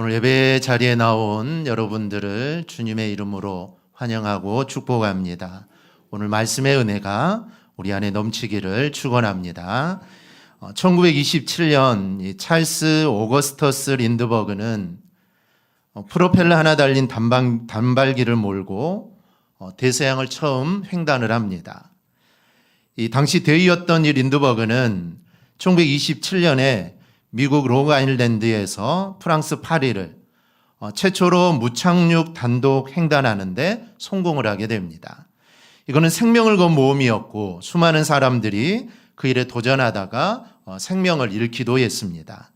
오늘 예배 자리에 나온 여러분들을 주님의 이름으로 환영하고 축복합니다. 오늘 말씀의 은혜가 우리 안에 넘치기를 축원합니다. 1927년 이 찰스 오거스터스 린드버그는 프로펠러 하나 달린 단발기를 몰고 대서양을 처음 횡단을 합니다. 이 당시 대위였던 이 린드버그는 1927년에 미국 롱아일랜드에서 프랑스 파리를 최초로 무착륙 단독 횡단하는데 성공을 하게 됩니다. 이거는 생명을 건 모험이었고 수많은 사람들이 그 일에 도전하다가 생명을 잃기도 했습니다.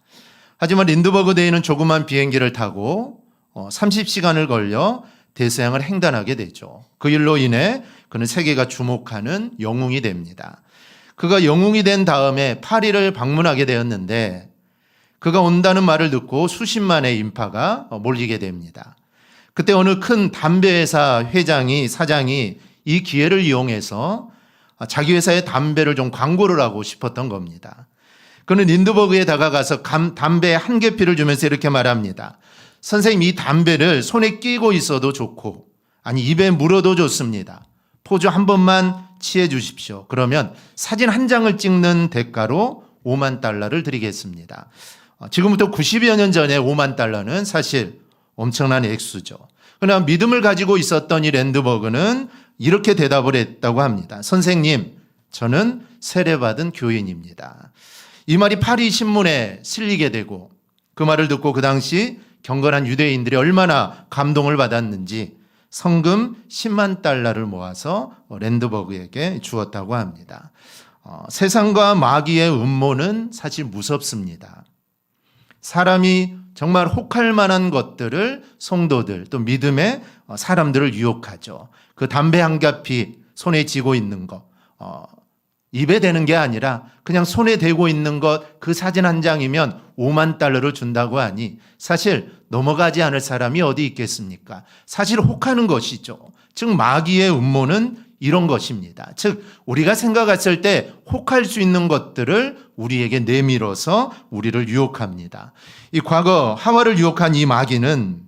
하지만 린드버그 대위는 조그만 비행기를 타고 30시간을 걸려 대서양을 횡단하게 되죠. 그 일로 인해 그는 세계가 주목하는 영웅이 됩니다. 그가 영웅이 된 다음에 파리를 방문하게 되었는데 그가 온다는 말을 듣고 수십만의 인파가 몰리게 됩니다. 그때 어느 큰 담배회사 사장이 이 기회를 이용해서 자기 회사의 담배를 좀 광고를 하고 싶었던 겁니다. 그는 린드버그에 다가가서 담배 한 개피를 주면서 이렇게 말합니다. 선생님, 이 담배를 손에 끼고 있어도 좋고 아니 입에 물어도 좋습니다. 포즈 한 번만 취해 주십시오. 그러면 사진 한 장을 찍는 대가로 5만 달러를 드리겠습니다. 지금부터 90여 년 전에 5만 달러는 사실 엄청난 액수죠. 그러나 믿음을 가지고 있었던 이 린드버그는 이렇게 대답을 했다고 합니다. 선생님, 저는 세례받은 교인입니다. 이 말이 파리 신문에 실리게 되고 그 말을 듣고 그 당시 경건한 유대인들이 얼마나 감동을 받았는지 성금 10만 달러를 모아서 린드버그에게 주었다고 합니다. 세상과 마귀의 음모는 사실 무섭습니다. 사람이 정말 혹할 만한 것들을 성도들 또 믿음의 사람들을 유혹하죠. 그 담배 한 갑이 손에 쥐고 있는 거 입에 대는 게 아니라 그냥 손에 대고 있는 것 그 사진 한 장이면 5만 달러를 준다고 하니 사실 넘어가지 않을 사람이 어디 있겠습니까? 사실 혹하는 것이죠. 즉 마귀의 음모는 이런 것입니다. 즉 우리가 생각했을 때 혹할 수 있는 것들을 우리에게 내밀어서 우리를 유혹합니다. 이 과거 하와를 유혹한 이 마귀는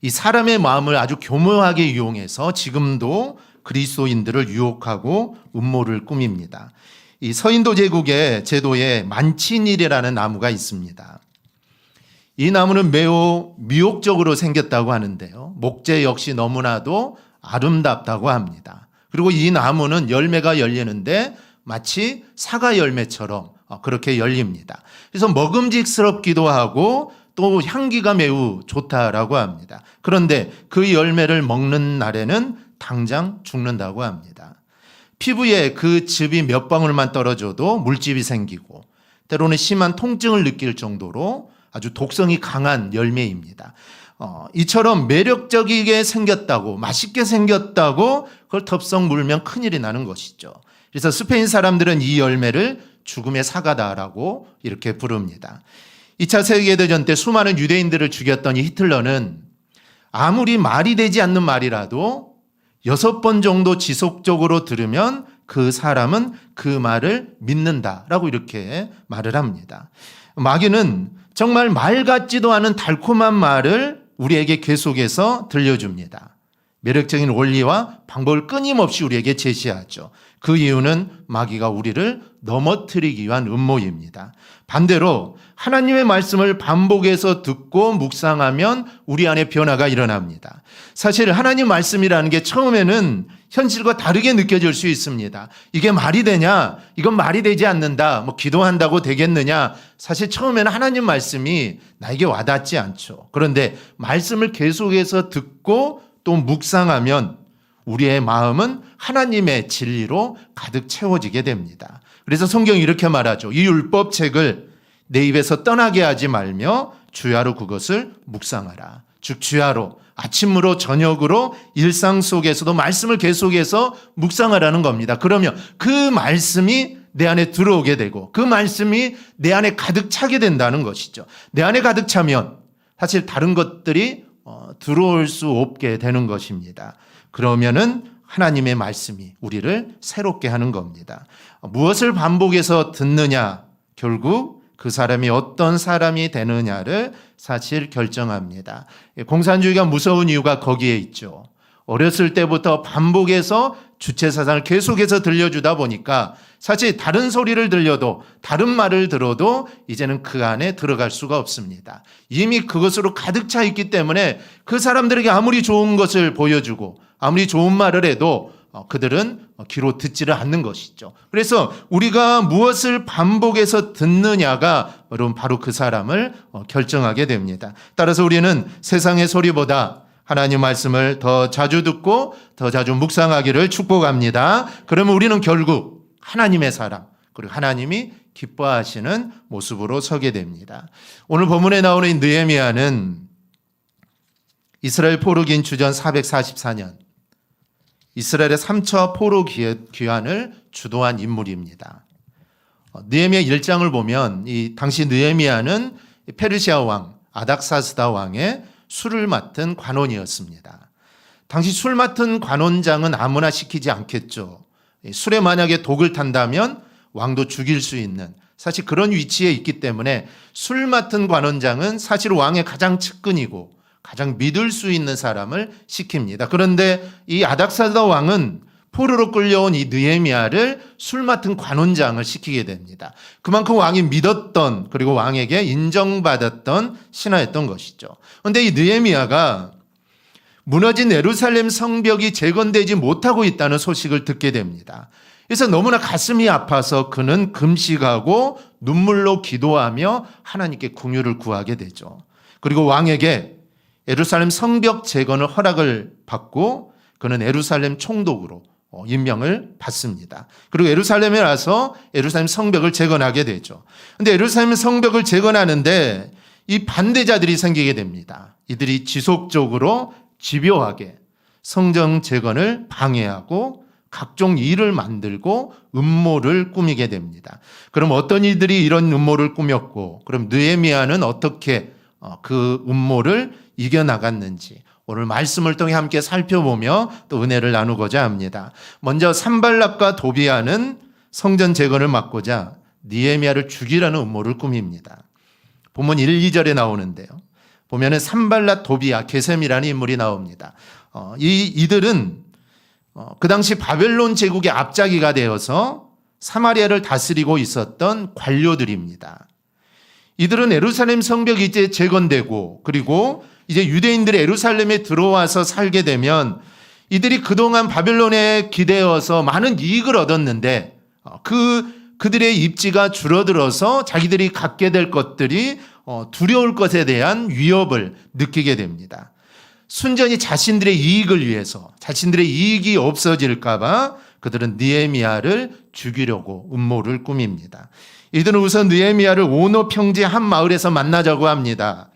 이 사람의 마음을 아주 교묘하게 이용해서 지금도 그리스도인들을 유혹하고 음모를 꾸밉니다. 이 서인도 제국의 제도에 만친일이라는 나무가 있습니다. 이 나무는 매우 미혹적으로 생겼다고 하는데요. 목재 역시 너무나도 아름답다고 합니다. 그리고 이 나무는 열매가 열리는데 마치 사과 열매처럼 그렇게 열립니다. 그래서 먹음직스럽기도 하고 또 향기가 매우 좋다라고 합니다. 그런데 그 열매를 먹는 날에는 당장 죽는다고 합니다. 피부에 그 즙이 몇 방울만 떨어져도 물집이 생기고 때로는 심한 통증을 느낄 정도로 아주 독성이 강한 열매입니다. 이처럼 매력적이게 생겼다고 맛있게 생겼다고 그걸 덥석 물면 큰일이 나는 것이죠. 그래서 스페인 사람들은 이 열매를 죽음의 사과다라고 이렇게 부릅니다. 2차 세계대전 때 수많은 유대인들을 죽였던 이 히틀러는 아무리 말이 되지 않는 말이라도 6번 정도 지속적으로 들으면 그 사람은 그 말을 믿는다라고 이렇게 말을 합니다. 마귀는 정말 말 같지도 않은 달콤한 말을 우리에게 계속해서 들려줍니다. 매력적인 원리와 방법을 끊임없이 우리에게 제시하죠. 그 이유는 마귀가 우리를 넘어뜨리기 위한 음모입니다. 반대로 하나님의 말씀을 반복해서 듣고 묵상하면 우리 안에 변화가 일어납니다. 사실 하나님 말씀이라는 게 처음에는 현실과 다르게 느껴질 수 있습니다. 이게 말이 되냐? 이건 말이 되지 않는다. 기도한다고 되겠느냐? 사실 처음에는 하나님 말씀이 나에게 와닿지 않죠. 그런데 말씀을 계속해서 듣고 또 묵상하면 우리의 마음은 하나님의 진리로 가득 채워지게 됩니다. 그래서 성경이 이렇게 말하죠. 이 율법책을 내 입에서 떠나게 하지 말며 주야로 그것을 묵상하라. 즉 주야로 아침으로 저녁으로 일상 속에서도 말씀을 계속해서 묵상하라는 겁니다. 그러면 그 말씀이 내 안에 들어오게 되고 그 말씀이 내 안에 가득 차게 된다는 것이죠. 내 안에 가득 차면 사실 다른 것들이 들어올 수 없게 되는 것입니다. 그러면은 하나님의 말씀이 우리를 새롭게 하는 겁니다. 무엇을 반복해서 듣느냐? 결국 그 사람이 어떤 사람이 되느냐를 사실 결정합니다. 공산주의가 무서운 이유가 거기에 있죠. 어렸을 때부터 반복해서 주체사상을 계속해서 들려주다 보니까 사실 다른 소리를 들려도 다른 말을 들어도 이제는 그 안에 들어갈 수가 없습니다. 이미 그것으로 가득 차 있기 때문에 그 사람들에게 아무리 좋은 것을 보여주고 아무리 좋은 말을 해도 그들은 귀로 듣지를 않는 것이죠. 그래서 우리가 무엇을 반복해서 듣느냐가 여러분 바로 그 사람을 결정하게 됩니다. 따라서 우리는 세상의 소리보다 하나님 말씀을 더 자주 듣고 더 자주 묵상하기를 축복합니다. 그러면 우리는 결국 하나님의 사람, 그리고 하나님이 기뻐하시는 모습으로 서게 됩니다. 오늘 본문에 나오는 이 느헤미야는 이스라엘 포로기인 주전 444년 이스라엘의 3차 포로 귀환을 주도한 인물입니다. 느헤미야 1장을 보면 이 당시 느헤미야는 페르시아 왕 아닥사스다 왕의 술을 맡은 관원이었습니다. 당시 술 맡은 관원장은 아무나 시키지 않겠죠. 술에 만약에 독을 탄다면 왕도 죽일 수 있는 사실 그런 위치에 있기 때문에 술 맡은 관원장은 사실 왕의 가장 측근이고 가장 믿을 수 있는 사람을 시킵니다. 그런데 이 아닥사스다 왕은 포로로 끌려온 이 느헤미야를 술 맡은 관원장을 시키게 됩니다. 그만큼 왕이 믿었던 그리고 왕에게 인정받았던 신하였던 것이죠. 그런데 이 느헤미야가 무너진 예루살렘 성벽이 재건되지 못하고 있다는 소식을 듣게 됩니다. 그래서 너무나 가슴이 아파서 그는 금식하고 눈물로 기도하며 하나님께 긍휼을 구하게 되죠. 그리고 왕에게 예루살렘 성벽 재건을 허락을 받고 그는 예루살렘 총독으로 임명을 받습니다. 그리고 예루살렘에 와서 예루살렘 성벽을 재건하게 되죠. 그런데 예루살렘 성벽을 재건하는데 이 반대자들이 생기게 됩니다. 이들이 지속적으로 집요하게 성전 재건을 방해하고 각종 일을 만들고 음모를 꾸미게 됩니다. 그럼 어떤 이들이 이런 음모를 꾸몄고 그럼 느헤미야는 어떻게 그 음모를 이겨나갔는지 오늘 말씀을 통해 함께 살펴보며 또 은혜를 나누고자 합니다. 먼저 산발락과 도비아는 성전 재건을 막고자 느헤미야를 죽이라는 음모를 꾸밉니다. 본문 1, 2절에 나오는데요. 보면은 산발락, 도비아, 게셈이라는 인물이 나옵니다. 이들은 그 당시 바벨론 제국의 앞자기가 되어서 사마리아를 다스리고 있었던 관료들입니다. 이들은 예루살렘 성벽이 이제 재건되고 그리고 이제 유대인들이 예루살렘에 들어와서 살게 되면 이들이 그동안 바벨론에 기대어서 많은 이익을 얻었는데 그들의 입지가 줄어들어서 자기들이 갖게 될 것들이 두려울 것에 대한 위협을 느끼게 됩니다. 순전히 자신들의 이익을 위해서 자신들의 이익이 없어질까 봐 그들은 느헤미야를 죽이려고 음모를 꾸밉니다. 이들은 우선 느헤미야를 오노 평지 한 마을에서 만나자고 합니다.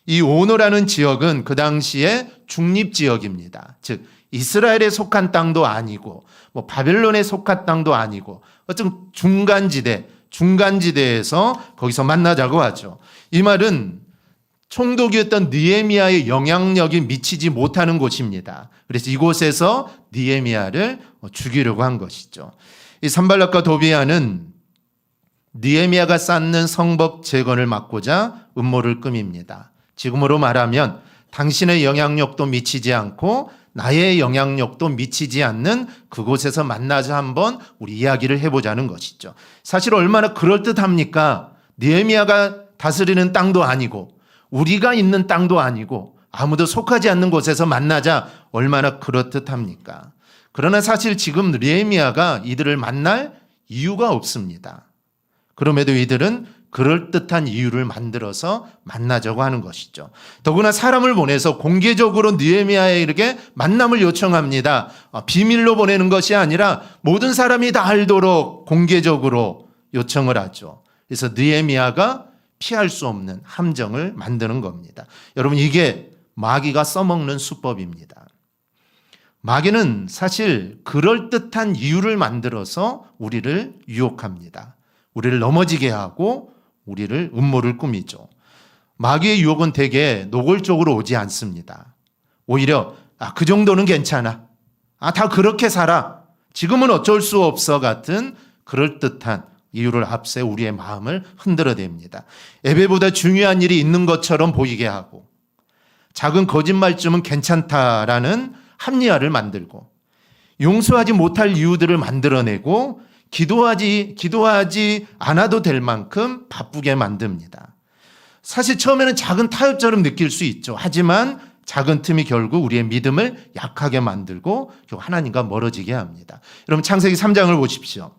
이 오노라는 지역은 그 당시에 중립지역입니다. 즉 이스라엘에 속한 땅도 아니고 바벨론에 속한 땅도 아니고 어떤 중간지대에서 거기서 만나자고 하죠. 이 말은 총독이었던 느헤미야의 영향력이 미치지 못하는 곳입니다. 그래서 이곳에서 느헤미야를 죽이려고 한 것이죠. 이 산발락과 도비아는 느헤미야가 쌓는 성벽 재건을 막고자 음모를 꾸밉니다. 지금으로 말하면 당신의 영향력도 미치지 않고 나의 영향력도 미치지 않는 그곳에서 만나서 한번 우리 이야기를 해보자는 것이죠. 사실 얼마나 그럴듯합니까? 느헤미야가 다스리는 땅도 아니고 우리가 있는 땅도 아니고 아무도 속하지 않는 곳에서 만나자 얼마나 그럴듯합니까? 그러나 사실 지금 느헤미야가 이들을 만날 이유가 없습니다. 그럼에도 이들은 그럴듯한 이유를 만들어서 만나자고 하는 것이죠. 더구나 사람을 보내서 공개적으로 느헤미야에게 만남을 요청합니다. 비밀로 보내는 것이 아니라 모든 사람이 다 알도록 공개적으로 요청을 하죠. 그래서 느헤미야가 피할 수 없는 함정을 만드는 겁니다. 여러분 이게 마귀가 써먹는 수법입니다. 마귀는 사실 그럴듯한 이유를 만들어서 우리를 유혹합니다. 우리를 넘어지게 하고 우리를 음모를 꾸미죠. 마귀의 유혹은 대개 노골적으로 오지 않습니다. 오히려 그 정도는 괜찮아. 다 그렇게 살아. 지금은 어쩔 수 없어 같은 그럴듯한 이유를 앞세 우리의 마음을 흔들어댑니다. 예배보다 중요한 일이 있는 것처럼 보이게 하고 작은 거짓말쯤은 괜찮다라는 합리화를 만들고 용서하지 못할 이유들을 만들어내고 기도하지 않아도 될 만큼 바쁘게 만듭니다. 사실 처음에는 작은 타협처럼 느낄 수 있죠. 하지만 작은 틈이 결국 우리의 믿음을 약하게 만들고 결국 하나님과 멀어지게 합니다. 여러분 창세기 3장을 보십시오.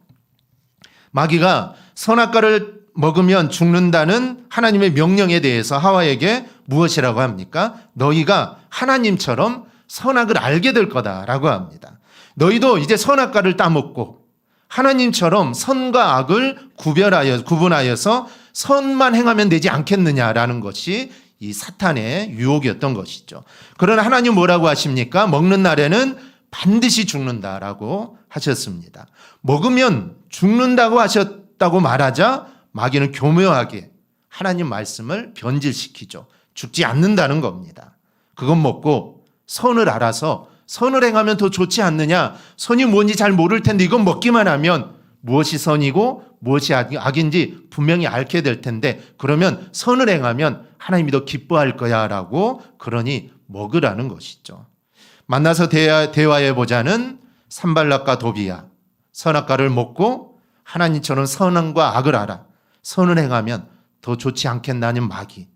마귀가 선악과를 먹으면 죽는다는 하나님의 명령에 대해서 하와에게 무엇이라고 합니까? 너희가 하나님처럼 선악을 알게 될 거다라고 합니다. 너희도 이제 선악과를 따먹고 하나님처럼 선과 악을 구분하여서 선만 행하면 되지 않겠느냐라는 것이 이 사탄의 유혹이었던 것이죠. 그러나 하나님 뭐라고 하십니까? 먹는 날에는 반드시 죽는다라고 하셨습니다. 먹으면 죽는다고 하셨다고 말하자 마귀는 교묘하게 하나님 말씀을 변질시키죠. 죽지 않는다는 겁니다. 그건 먹고 선을 알아서 선을 행하면 더 좋지 않느냐? 선이 뭔지 잘 모를 텐데 이건 먹기만 하면 무엇이 선이고 무엇이 악인지 분명히 알게 될 텐데 그러면 선을 행하면 하나님이 더 기뻐할 거야 라고 그러니 먹으라는 것이죠. 만나서 대화해보자는 산발락과 도비야. 선악과를 먹고 하나님처럼 선과 악을 알아. 선을 행하면 더 좋지 않겠나는 마귀.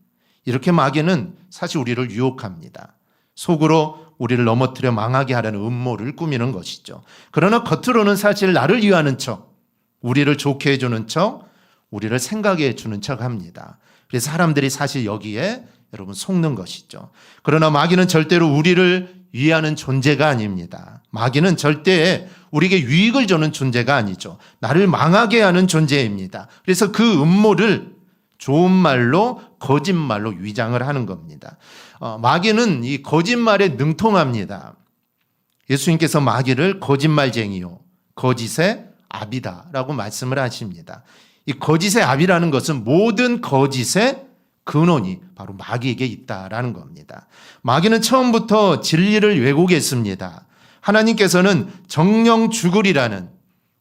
이렇게 마귀는 사실 우리를 유혹합니다. 속으로 우리를 넘어뜨려 망하게 하려는 음모를 꾸미는 것이죠. 그러나 겉으로는 사실 나를 위하는 척, 우리를 좋게 해주는 척, 우리를 생각해 해주는 척 합니다. 그래서 사람들이 사실 여기에 여러분 속는 것이죠. 그러나 마귀는 절대로 우리를 위하는 존재가 아닙니다. 마귀는 절대 우리에게 유익을 주는 존재가 아니죠. 나를 망하게 하는 존재입니다. 그래서 그 음모를 좋은 말로 거짓말로 위장을 하는 겁니다. 마귀는 이 거짓말에 능통합니다. 예수님께서 마귀를 거짓말쟁이요 거짓의 압이다라고 말씀을 하십니다. 이 거짓의 압이라는 것은 모든 거짓의 근원이 바로 마귀에게 있다라는 겁니다. 마귀는 처음부터 진리를 왜곡했습니다. 하나님께서는 정령 죽으리라는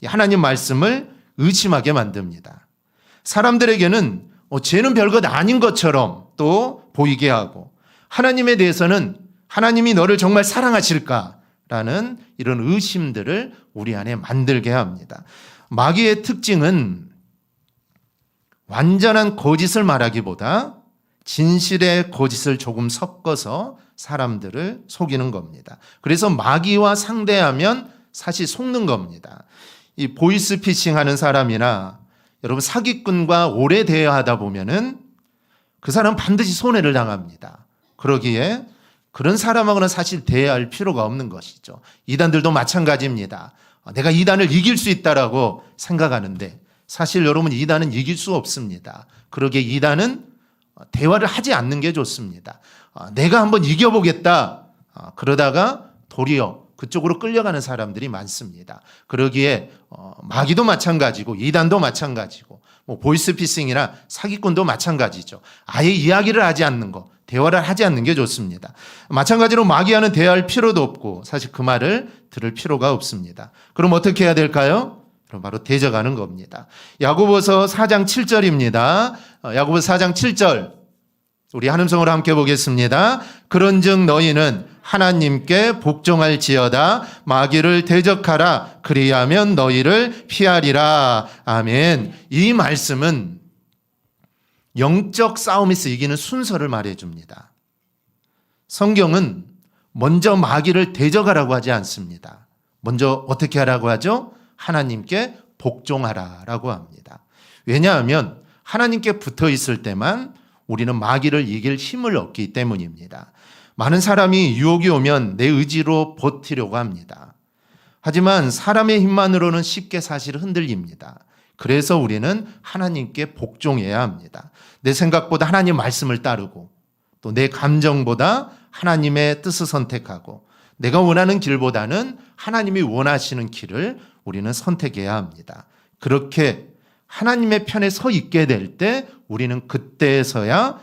하나님 말씀을 의심하게 만듭니다. 사람들에게는 죄는 별것 아닌 것처럼 또 보이게 하고 하나님에 대해서는 하나님이 너를 정말 사랑하실까라는 이런 의심들을 우리 안에 만들게 합니다. 마귀의 특징은 완전한 거짓을 말하기보다 진실의 거짓을 조금 섞어서 사람들을 속이는 겁니다. 그래서 마귀와 상대하면 사실 속는 겁니다. 이 보이스피싱 하는 사람이나 여러분 사기꾼과 오래 대화하다 보면은 그 사람은 반드시 손해를 당합니다. 그러기에 그런 사람하고는 사실 대화할 필요가 없는 것이죠. 이단들도 마찬가지입니다. 내가 이단을 이길 수 있다라고 생각하는데 사실 여러분 이단은 이길 수 없습니다. 그러기에 이단은 대화를 하지 않는 게 좋습니다. 내가 한번 이겨보겠다. 그러다가 도리어 그쪽으로 끌려가는 사람들이 많습니다. 그러기에 마귀도 마찬가지고 이단도 마찬가지고 보이스피싱이나 사기꾼도 마찬가지죠. 아예 이야기를 하지 않는 거, 대화를 하지 않는 게 좋습니다. 마찬가지로 마귀와는 대화할 필요도 없고 사실 그 말을 들을 필요가 없습니다. 그럼 어떻게 해야 될까요? 그럼 바로 대적하는 겁니다. 야고보서 4장 7절입니다. 야고보서 4장 7절 우리 한음성으로 함께 보겠습니다. 그런즉 너희는 하나님께 복종할지어다 마귀를 대적하라 그리하면 너희를 피하리라. 아멘. 이 말씀은 영적 싸움에서 이기는 순서를 말해줍니다. 성경은 먼저 마귀를 대적하라고 하지 않습니다. 먼저 어떻게 하라고 하죠? 하나님께 복종하라라고 합니다. 왜냐하면 하나님께 붙어 있을 때만 우리는 마귀를 이길 힘을 얻기 때문입니다. 많은 사람이 유혹이 오면 내 의지로 버티려고 합니다. 하지만 사람의 힘만으로는 쉽게 사실 흔들립니다. 그래서 우리는 하나님께 복종해야 합니다. 내 생각보다 하나님 말씀을 따르고 또 내 감정보다 하나님의 뜻을 선택하고 내가 원하는 길보다는 하나님이 원하시는 길을 우리는 선택해야 합니다. 그렇게 하나님의 편에 서 있게 될 때 우리는 그때서야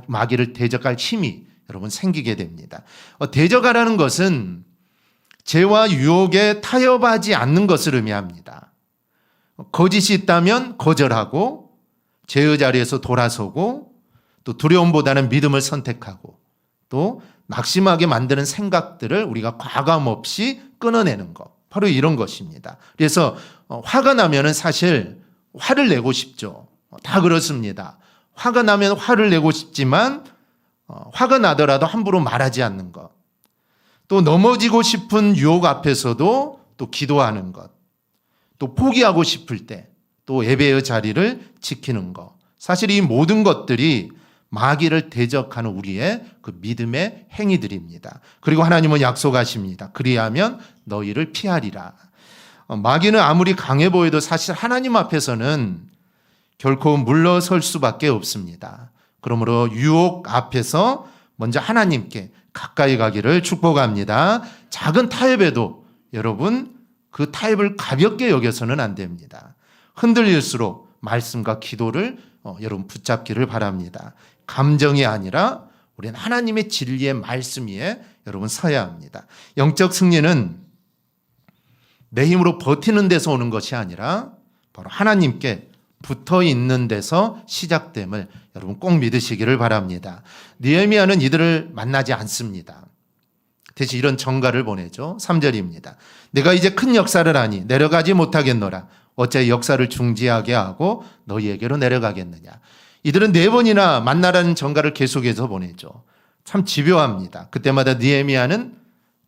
마귀를 대적할 힘이 여러분 생기게 됩니다. 대적하라는 것은 죄와 유혹에 타협하지 않는 것을 의미합니다. 거짓이 있다면 거절하고 죄의 자리에서 돌아서고 또 두려움보다는 믿음을 선택하고 또 낙심하게 만드는 생각들을 우리가 과감 없이 끊어내는 것. 바로 이런 것입니다. 그래서 화가 나면은 사실 화를 내고 싶죠. 다 그렇습니다. 화가 나면 화를 내고 싶지만 화가 나더라도 함부로 말하지 않는 것. 또 넘어지고 싶은 유혹 앞에서도 또 기도하는 것. 또 포기하고 싶을 때 또 예배의 자리를 지키는 것. 사실 이 모든 것들이 마귀를 대적하는 우리의 그 믿음의 행위들입니다. 그리고 하나님은 약속하십니다. 그리하면 너희를 피하리라. 마귀는 아무리 강해 보여도 사실 하나님 앞에서는 결코 물러설 수밖에 없습니다. 그러므로 유혹 앞에서 먼저 하나님께 가까이 가기를 축복합니다. 작은 타협에도 여러분 그 타협을 가볍게 여겨서는 안 됩니다. 흔들릴수록 말씀과 기도를 여러분 붙잡기를 바랍니다. 감정이 아니라 우리는 하나님의 진리의 말씀 위에 여러분 서야 합니다. 영적 승리는 내 힘으로 버티는 데서 오는 것이 아니라 바로 하나님께 붙어 있는 데서 시작됨을 여러분 꼭 믿으시기를 바랍니다. 느헤미야는 이들을 만나지 않습니다. 대신 이런 전가를 보내죠. 3절입니다. 내가 이제 큰 역사를 하니 내려가지 못하겠노라. 어째 역사를 중지하게 하고 너희에게로 내려가겠느냐. 이들은 4번이나 만나라는 전가를 계속해서 보내죠. 참 집요합니다. 그때마다 느헤미야는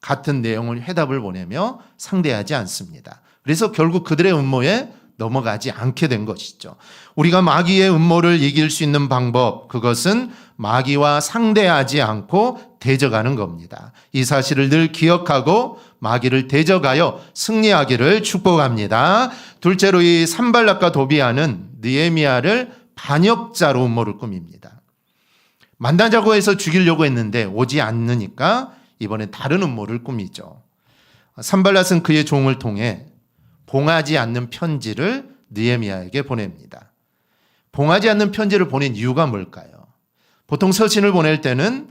같은 내용을 해답을 보내며 상대하지 않습니다. 그래서 결국 그들의 음모에 넘어가지 않게 된 것이죠. 우리가 마귀의 음모를 이길 수 있는 방법, 그것은 마귀와 상대하지 않고 대적하는 겁니다. 이 사실을 늘 기억하고 마귀를 대적하여 승리하기를 축복합니다. 둘째로 이 산발락과 도비아는 느헤미야를 반역자로 음모를 꾸밉니다. 만나자고 해서 죽이려고 했는데 오지 않으니까 이번에 다른 음모를 꾸미죠. 산발락은 그의 종을 통해 봉하지 않는 편지를 느헤미야에게 보냅니다. 봉하지 않는 편지를 보낸 이유가 뭘까요? 보통 서신을 보낼 때는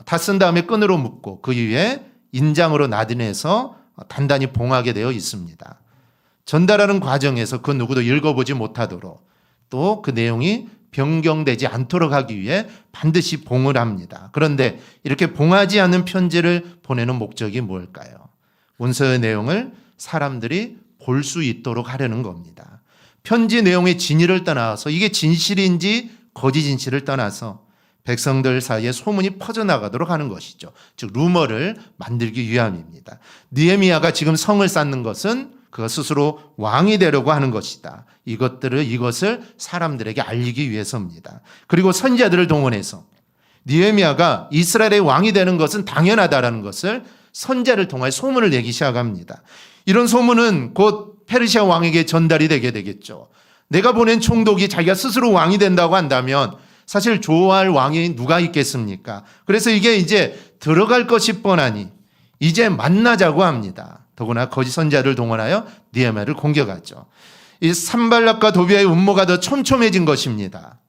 다 쓴 다음에 끈으로 묶고 그 위에 인장으로 나타내서 단단히 봉하게 되어 있습니다. 전달하는 과정에서 그 누구도 읽어보지 못하도록 또 그 내용이 변경되지 않도록 하기 위해 반드시 봉을 합니다. 그런데 이렇게 봉하지 않은 편지를 보내는 목적이 뭘까요? 문서의 내용을 사람들이 볼 수 있도록 하려는 겁니다. 편지 내용의 진위를 떠나서 이게 진실인지 거짓 진실을 떠나서 백성들 사이에 소문이 퍼져나가도록 하는 것이죠. 즉 루머를 만들기 위함입니다. 느헤미야가 지금 성을 쌓는 것은 그가 스스로 왕이 되려고 하는 것이다. 이것을 사람들에게 알리기 위해서입니다. 그리고 선지자들을 동원해서 느헤미야가 이스라엘의 왕이 되는 것은 당연하다라는 것을 선지자를 통해 소문을 내기 시작합니다. 이런 소문은 곧 페르시아 왕에게 전달이 되게 되겠죠. 내가 보낸 총독이 자기가 스스로 왕이 된다고 한다면 사실 좋아할 왕이 누가 있겠습니까? 그래서 이게 이제 들어갈 것이 뻔하니 이제 만나자고 합니다. 더구나 거짓 선지자를 동원하여 느헤미야를 공격하죠. 이 산발락과 도비아의 음모가 더 촘촘해진 것입니다.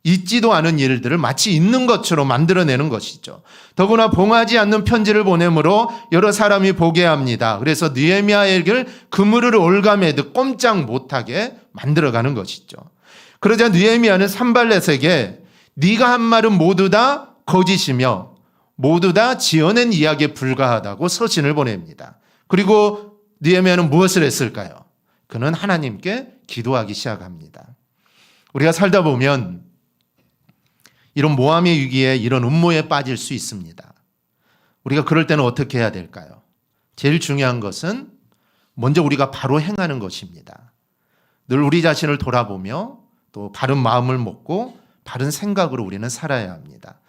있지도 않은 일들을 마치 있는 것처럼 만들어내는 것이죠. 더구나 봉하지 않는 편지를 보내므로 여러 사람이 보게 합니다. 그래서 느헤미야에게 그물을 올가매듯 꼼짝 못하게 만들어가는 것이죠. 그러자 느헤미야는 산발렛에게 네가 한 말은 모두 다 거짓이며 모두 다 지어낸 이야기에 불과하다고 서신을 보냅니다. 그리고 느헤미야는 무엇을 했을까요? 그는 하나님께 기도하기 시작합니다. 우리가 살다 보면 이런 모함의 위기에 이런 음모에 빠질 수 있습니다. 우리가 그럴 때는 어떻게 해야 될까요? 제일 중요한 것은 먼저 우리가 바로 행하는 것입니다. 늘 우리 자신을 돌아보며 또 바른 마음을 먹고 바른 생각으로 우리는 살아야 합니다.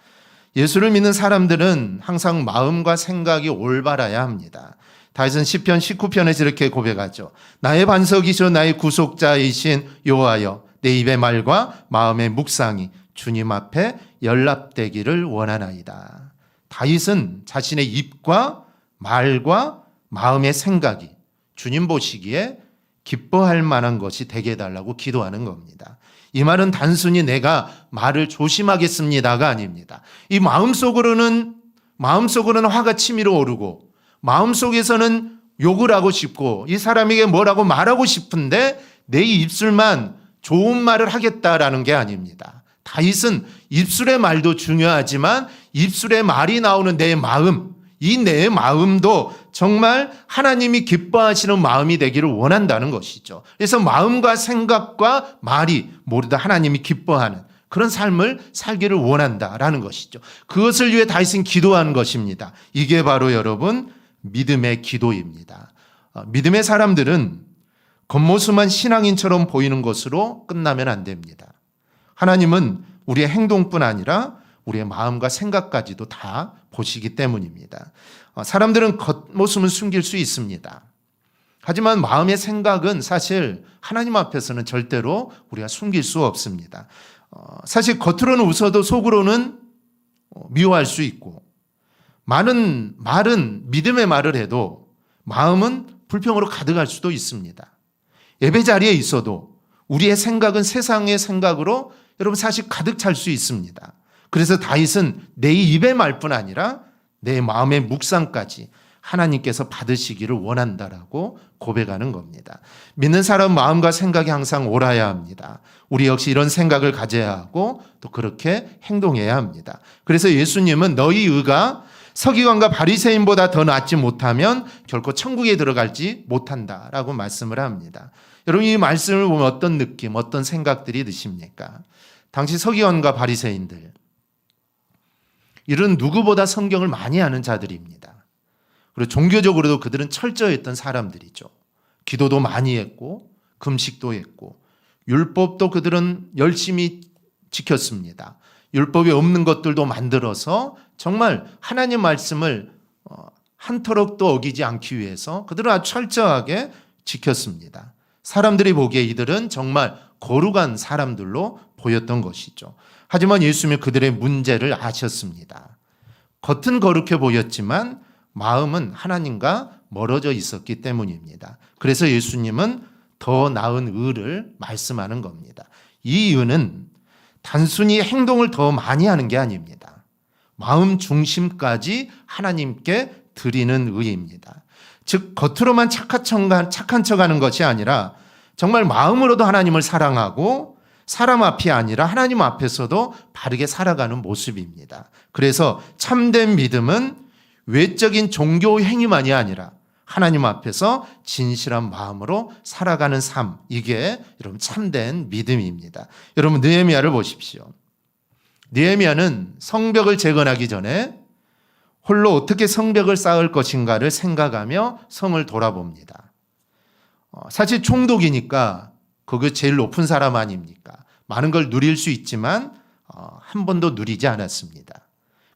예수를 믿는 사람들은 항상 마음과 생각이 올바라야 합니다. 다윗은 시편 19편에서 이렇게 고백하죠. 나의 반석이시오 나의 구속자이신 여호와여 내 입의 말과 마음의 묵상이 주님 앞에 연락되기를 원하나이다. 다윗은 자신의 입과 말과 마음의 생각이 주님 보시기에 기뻐할 만한 것이 되게 해달라고 기도하는 겁니다. 이 말은 단순히 내가 말을 조심하겠습니다가 아닙니다. 이 마음속으로는 화가 치밀어 오르고 마음속에서는 욕을 하고 싶고 이 사람에게 뭐라고 말하고 싶은데 내 입술만 좋은 말을 하겠다라는 게 아닙니다. 다윗은 입술의 말도 중요하지만 입술의 말이 나오는 내 마음, 이 내 마음도 정말 하나님이 기뻐하시는 마음이 되기를 원한다는 것이죠. 그래서 마음과 생각과 말이 모두 다 하나님이 기뻐하는 그런 삶을 살기를 원한다라는 것이죠. 그것을 위해 다윗은 기도한 것입니다. 이게 바로 여러분 믿음의 기도입니다. 믿음의 사람들은 겉모습만 신앙인처럼 보이는 것으로 끝나면 안 됩니다. 하나님은 우리의 행동뿐 아니라 우리의 마음과 생각까지도 다 보시기 때문입니다. 사람들은 겉모습은 숨길 수 있습니다. 하지만 마음의 생각은 사실 하나님 앞에서는 절대로 우리가 숨길 수 없습니다. 사실 겉으로는 웃어도 속으로는 미워할 수 있고 많은 말은 믿음의 말을 해도 마음은 불평으로 가득할 수도 있습니다. 예배 자리에 있어도 우리의 생각은 세상의 생각으로 여러분 사실 가득 찰 수 있습니다. 그래서 다윗은 내 입의 말뿐 아니라 내 마음의 묵상까지 하나님께서 받으시기를 원한다라고 고백하는 겁니다. 믿는 사람 마음과 생각이 항상 옳아야 합니다. 우리 역시 이런 생각을 가져야 하고 또 그렇게 행동해야 합니다. 그래서 예수님은 너희 의가 서기관과 바리새인보다 더 낫지 못하면 결코 천국에 들어갈지 못한다라고 말씀을 합니다. 여러분 이 말씀을 보면 어떤 느낌, 어떤 생각들이 드십니까? 당시 서기관과 바리새인들 이런 누구보다 성경을 많이 아는 자들입니다. 그리고 종교적으로도 그들은 철저했던 사람들이죠. 기도도 많이 했고 금식도 했고 율법도 그들은 열심히 지켰습니다. 율법이 없는 것들도 만들어서 정말 하나님 말씀을 한 터럭도 어기지 않기 위해서 그들은 아주 철저하게 지켰습니다. 사람들이 보기에 이들은 정말 거룩한 사람들로 보였던 것이죠. 하지만 예수님은 그들의 문제를 아셨습니다. 겉은 거룩해 보였지만 마음은 하나님과 멀어져 있었기 때문입니다. 그래서 예수님은 더 나은 의를 말씀하는 겁니다. 이 의는 단순히 행동을 더 많이 하는 게 아닙니다. 마음 중심까지 하나님께 드리는 의입니다. 즉 겉으로만 착한 척하는 것이 아니라 정말 마음으로도 하나님을 사랑하고 사람 앞이 아니라 하나님 앞에서도 바르게 살아가는 모습입니다. 그래서 참된 믿음은 외적인 종교 행위만이 아니라 하나님 앞에서 진실한 마음으로 살아가는 삶, 이게 여러분 참된 믿음입니다. 여러분 느헤미야를 보십시오. 느헤미야는 성벽을 재건하기 전에 홀로 어떻게 성벽을 쌓을 것인가를 생각하며 성을 돌아봅니다. 사실 총독이니까 그게 제일 높은 사람 아닙니까? 많은 걸 누릴 수 있지만 한 번도 누리지 않았습니다.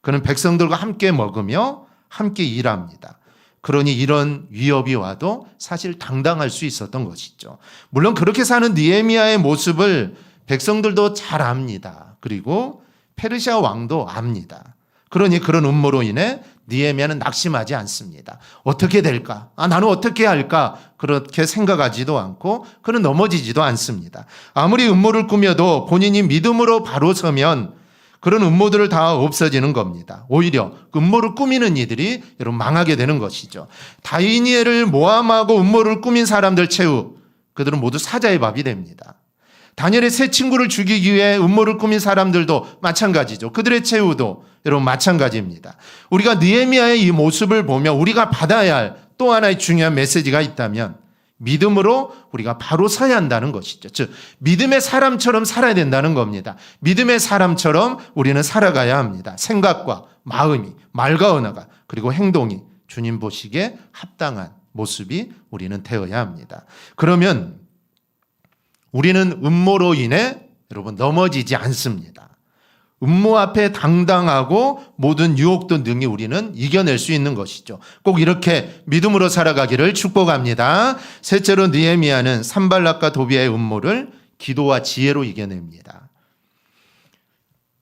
그는 백성들과 함께 먹으며 함께 일합니다. 그러니 이런 위협이 와도 사실 당당할 수 있었던 것이죠. 물론 그렇게 사는 느헤미야의 모습을 백성들도 잘 압니다. 그리고 페르시아 왕도 압니다. 그러니 그런 음모로 인해 느헤미야는 낙심하지 않습니다. 어떻게 될까? 나는 어떻게 할까? 그렇게 생각하지도 않고 그는 넘어지지도 않습니다. 아무리 음모를 꾸며도 본인이 믿음으로 바로 서면 그런 음모들을 다 없어지는 겁니다. 오히려 음모를 꾸미는 이들이 여러분 망하게 되는 것이죠. 다니엘을 모함하고 음모를 꾸민 사람들 최후 그들은 모두 사자의 밥이 됩니다. 다니엘의 세 친구를 죽이기 위해 음모를 꾸민 사람들도 마찬가지죠. 그들의 최후도 여러분 마찬가지입니다. 우리가 느헤미야의 이 모습을 보며 우리가 받아야 할 또 하나의 중요한 메시지가 있다면 믿음으로 우리가 바로 서야 한다는 것이죠. 즉 믿음의 사람처럼 살아야 된다는 겁니다. 믿음의 사람처럼 우리는 살아가야 합니다. 생각과 마음이, 말과 언어가 그리고 행동이 주님 보시기에 합당한 모습이 우리는 되어야 합니다. 그러면 우리는 음모로 인해 여러분 넘어지지 않습니다. 음모 앞에 당당하고 모든 유혹도 능히 우리는 이겨낼 수 있는 것이죠. 꼭 이렇게 믿음으로 살아가기를 축복합니다. 셋째로 느헤미야는 산발락과 도비아의 음모를 기도와 지혜로 이겨냅니다.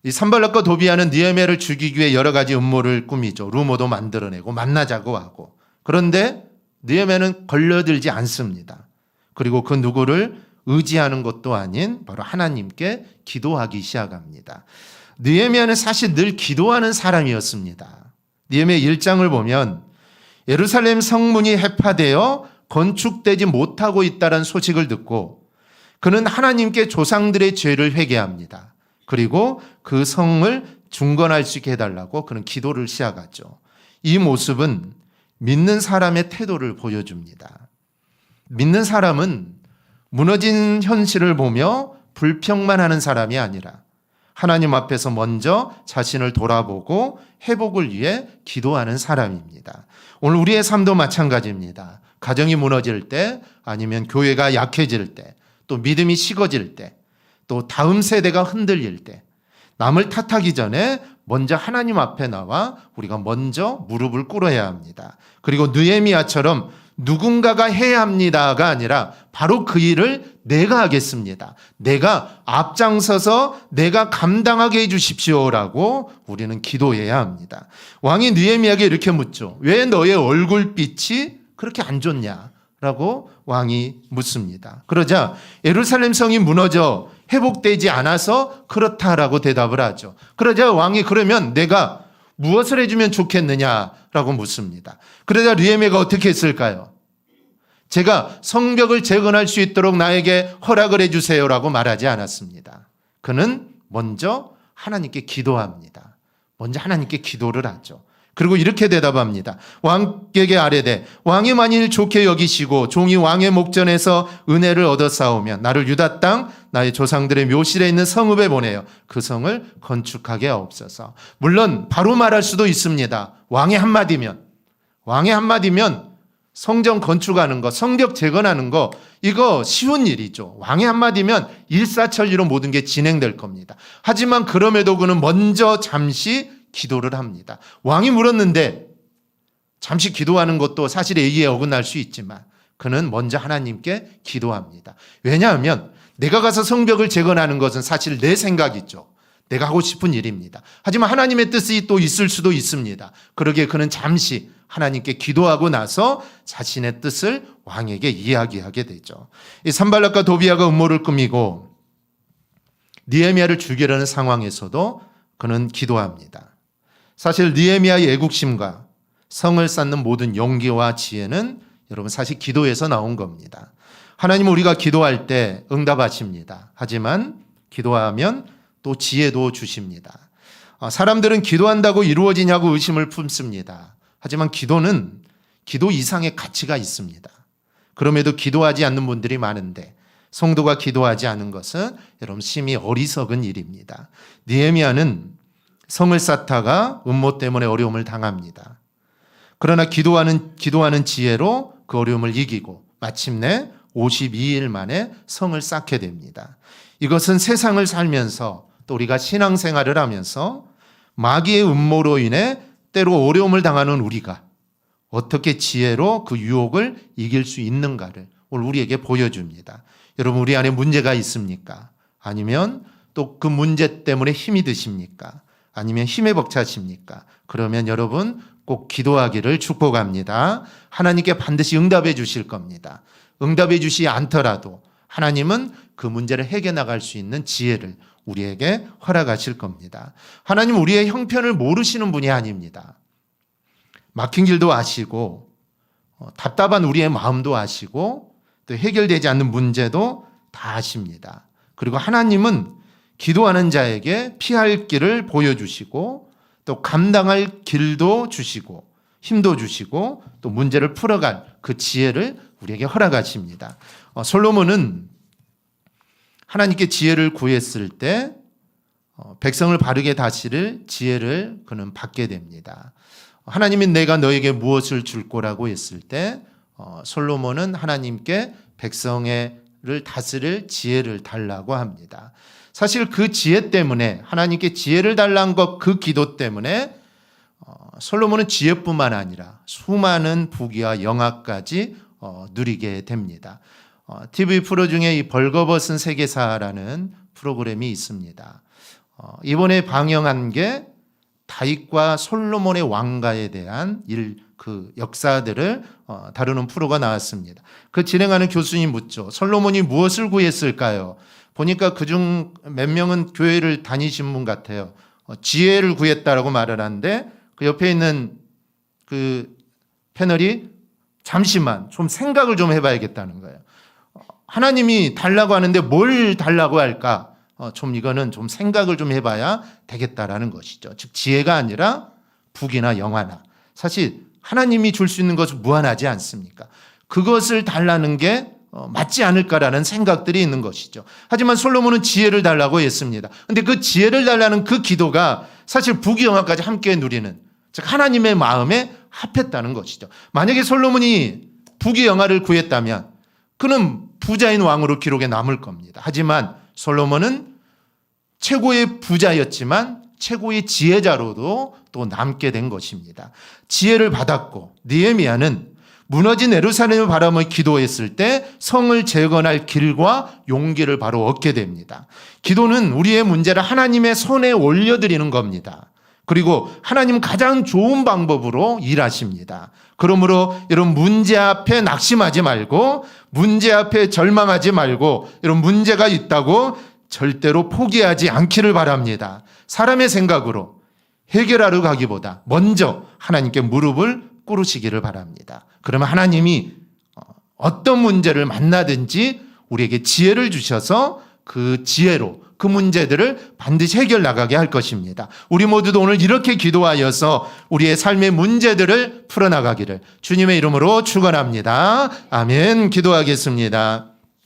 이 산발락과 도비아는 느헤미야를 죽이기 위해 여러 가지 음모를 꾸미죠. 루머도 만들어내고 만나자고 하고. 그런데 느헤미야는 걸려들지 않습니다. 그리고 그 누구를 의지하는 것도 아닌 바로 하나님께 기도하기 시작합니다. 느헤미야는 사실 늘 기도하는 사람이었습니다. 느헤미야 1장을 보면 예루살렘 성문이 해파되어 건축되지 못하고 있다는 소식을 듣고 그는 하나님께 조상들의 죄를 회개합니다. 그리고 그 성을 중건할 수 있게 해달라고 그는 기도를 시작하죠. 이 모습은 믿는 사람의 태도를 보여줍니다. 믿는 사람은 무너진 현실을 보며 불평만 하는 사람이 아니라 하나님 앞에서 먼저 자신을 돌아보고 회복을 위해 기도하는 사람입니다. 오늘 우리의 삶도 마찬가지입니다. 가정이 무너질 때, 아니면 교회가 약해질 때, 또 믿음이 식어질 때, 또 다음 세대가 흔들릴 때, 남을 탓하기 전에 먼저 하나님 앞에 나와 우리가 먼저 무릎을 꿇어야 합니다. 그리고 느헤미야처럼 누군가가 해야 합니다가 아니라 바로 그 일을 내가 하겠습니다. 내가 앞장서서 내가 감당하게 해주십시오라고 우리는 기도해야 합니다. 왕이 느헤미야에게 이렇게 묻죠. 왜 너의 얼굴빛이 그렇게 안 좋냐? 라고 왕이 묻습니다. 그러자 예루살렘 성이 무너져 회복되지 않아서 그렇다라고 대답을 하죠. 그러자 왕이 그러면 내가 무엇을 해주면 좋겠느냐라고 묻습니다. 그러자 느헤미야가 어떻게 했을까요? 제가 성벽을 재건할 수 있도록 나에게 허락을 해주세요라고 말하지 않았습니다. 그는 먼저 하나님께 기도합니다. 먼저 하나님께 기도를 하죠. 그리고 이렇게 대답합니다. 왕에게 아뢰되 왕이 만일 좋게 여기시고 종이 왕의 목전에서 은혜를 얻어 싸우면 나를 유다 땅 나의 조상들의 묘실에 있는 성읍에 보내어 그 성을 건축하게 하옵소서. 물론 바로 말할 수도 있습니다. 왕의 한마디면 성전 건축하는 거, 성벽 재건하는 거, 이거 쉬운 일이죠. 왕의 한마디면 일사천리로 모든 게 진행될 겁니다. 하지만 그럼에도 그는 먼저 잠시 기도를 합니다. 왕이 물었는데 잠시 기도하는 것도 사실 예의에 어긋날 수 있지만 그는 먼저 하나님께 기도합니다. 왜냐하면 내가 가서 성벽을 재건하는 것은 사실 내 생각이죠. 내가 하고 싶은 일입니다. 하지만 하나님의 뜻이 또 있을 수도 있습니다. 그러기에 그는 잠시 하나님께 기도하고 나서 자신의 뜻을 왕에게 이야기하게 되죠. 이 산발락과 도비아가 음모를 꾸미고 느헤미야를 죽이려는 상황에서도 그는 기도합니다. 사실 느헤미야의 애국심과 성을 쌓는 모든 용기와 지혜는 여러분 사실 기도에서 나온 겁니다. 하나님은 우리가 기도할 때 응답하십니다. 하지만 기도하면 또 지혜도 주십니다. 사람들은 기도한다고 이루어지냐고 의심을 품습니다. 하지만 기도는 기도 이상의 가치가 있습니다. 그럼에도 기도하지 않는 분들이 많은데 성도가 기도하지 않은 것은 여러분 심히 어리석은 일입니다. 느헤미야는 성을 쌓다가 음모 때문에 어려움을 당합니다. 그러나 기도하는 지혜로 그 어려움을 이기고 마침내 52일 만에 성을 쌓게 됩니다. 이것은 세상을 살면서 또 우리가 신앙생활을 하면서 마귀의 음모로 인해 때로 어려움을 당하는 우리가 어떻게 지혜로 그 유혹을 이길 수 있는가를 오늘 우리에게 보여줍니다. 여러분, 우리 안에 문제가 있습니까? 아니면 또 그 문제 때문에 힘이 드십니까? 아니면 힘에 벅차십니까? 그러면 여러분 꼭 기도하기를 축복합니다. 하나님께 반드시 응답해 주실 겁니다. 응답해 주시지 않더라도 하나님은 그 문제를 해결해 나갈 수 있는 지혜를 우리에게 허락하실 겁니다. 하나님은 우리의 형편을 모르시는 분이 아닙니다. 막힌 길도 아시고 답답한 우리의 마음도 아시고 또 해결되지 않는 문제도 다 아십니다. 그리고 하나님은 기도하는 자에게 피할 길을 보여주시고 또 감당할 길도 주시고 힘도 주시고 또 문제를 풀어갈 그 지혜를 우리에게 허락하십니다. 솔로몬은 하나님께 지혜를 구했을 때 백성을 바르게 다스릴 지혜를 그는 받게 됩니다. 하나님이 내가 너에게 무엇을 줄 거라고 했을 때 솔로몬은 하나님께 백성을 다스릴 지혜를 달라고 합니다. 사실 그 지혜 때문에 하나님께 지혜를 달라는 것, 그 기도 때문에 솔로몬은 지혜뿐만 아니라 수많은 부귀와 영화까지 누리게 됩니다. TV 프로 중에 이 벌거벗은 세계사라는 프로그램이 있습니다. 이번에 방영한 게 다윗과 솔로몬의 왕가에 대한 그 역사들을 다루는 프로가 나왔습니다. 그 진행하는 교수님이 묻죠. 솔로몬이 무엇을 구했을까요? 보니까 그중 몇 명은 교회를 다니신 분 같아요. 지혜를 구했다라고 말을 하는데 그 옆에 있는 그 패널이 잠시만 좀 생각을 좀 해봐야겠다는 거예요. 하나님이 달라고 하는데 뭘 달라고 할까? 좀 이거는 좀 생각을 좀 해봐야 되겠다라는 것이죠. 즉 지혜가 아니라 북이나 영화나. 사실 하나님이 줄 수 있는 것은 무한하지 않습니까? 그것을 달라는 게 맞지 않을까라는 생각들이 있는 것이죠. 하지만 솔로몬은 지혜를 달라고 했습니다. 그런데 그 지혜를 달라는 그 기도가 사실 북이 영화까지 함께 누리는, 즉 하나님의 마음에 합했다는 것이죠. 만약에 솔로몬이 북이 영화를 구했다면 그는 부자인 왕으로 기록에 남을 겁니다. 하지만 솔로몬은 최고의 부자였지만 최고의 지혜자로도 또 남게 된 것입니다. 지혜를 받았고 느헤미야는 무너진 예루살렘을 바라며 기도했을 때 성을 재건할 길과 용기를 바로 얻게 됩니다. 기도는 우리의 문제를 하나님의 손에 올려드리는 겁니다. 그리고 하나님 가장 좋은 방법으로 일하십니다. 그러므로 여러분 문제 앞에 낙심하지 말고 문제 앞에 절망하지 말고 여러분 문제가 있다고 절대로 포기하지 않기를 바랍니다. 사람의 생각으로 해결하러 가기보다 먼저 하나님께 무릎을 꿇으시기를 바랍니다. 그러면 하나님이 어떤 문제를 만나든지 우리에게 지혜를 주셔서 그 지혜로 그 문제들을 반드시 해결 나가게 할 것입니다. 우리 모두도 오늘 이렇게 기도하여서 우리의 삶의 문제들을 풀어나가기를 주님의 이름으로 축원합니다. 아멘. 기도하겠습니다.